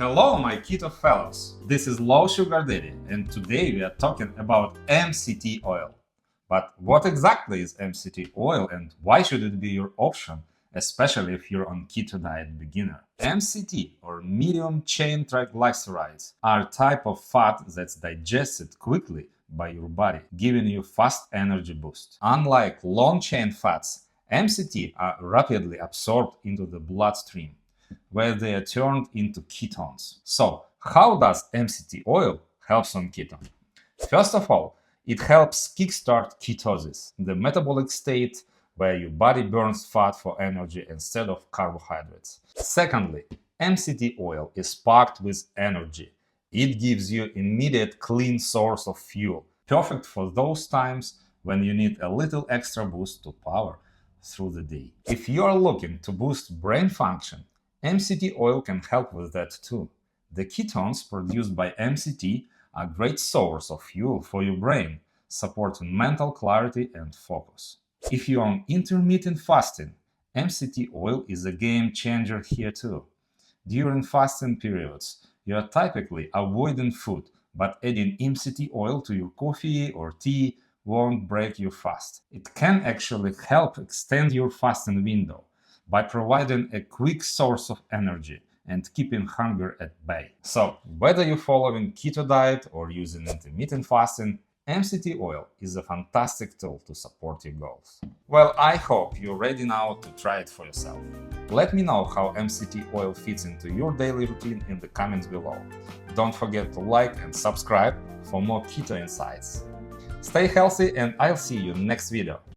Hello, my keto fellows! This is Low Sugar Daddy, and today we are talking about MCT oil. But what exactly is MCT oil and why should it be your option, especially if you're on keto diet beginner? MCT, or medium chain triglycerides, are a type of fat that's digested quickly by your body, giving you fast energy boost. Unlike long chain fats, MCT are rapidly absorbed into the bloodstream, where they are turned into ketones. So, how does MCT oil help on keto? First of all, it helps kickstart ketosis, the metabolic state where your body burns fat for energy instead of carbohydrates. Secondly, MCT oil is packed with energy. It gives you immediate clean source of fuel, perfect for those times when you need a little extra boost to power through the day. If you are looking to boost brain function, MCT oil can help with that too. The ketones produced by MCT are a great source of fuel for your brain, supporting mental clarity and focus. If you're on intermittent fasting, MCT oil is a game changer here too. During fasting periods, you are typically avoiding food, but adding MCT oil to your coffee or tea won't break your fast. It can actually help extend your fasting window by providing a quick source of energy and keeping hunger at bay. So, whether you're following keto diet or using intermittent fasting, MCT oil is a fantastic tool to support your goals. Well, I hope you're ready now to try it for yourself. Let me know how MCT oil fits into your daily routine in the comments below. Don't forget to like and subscribe for more keto insights. Stay healthy and I'll see you next video.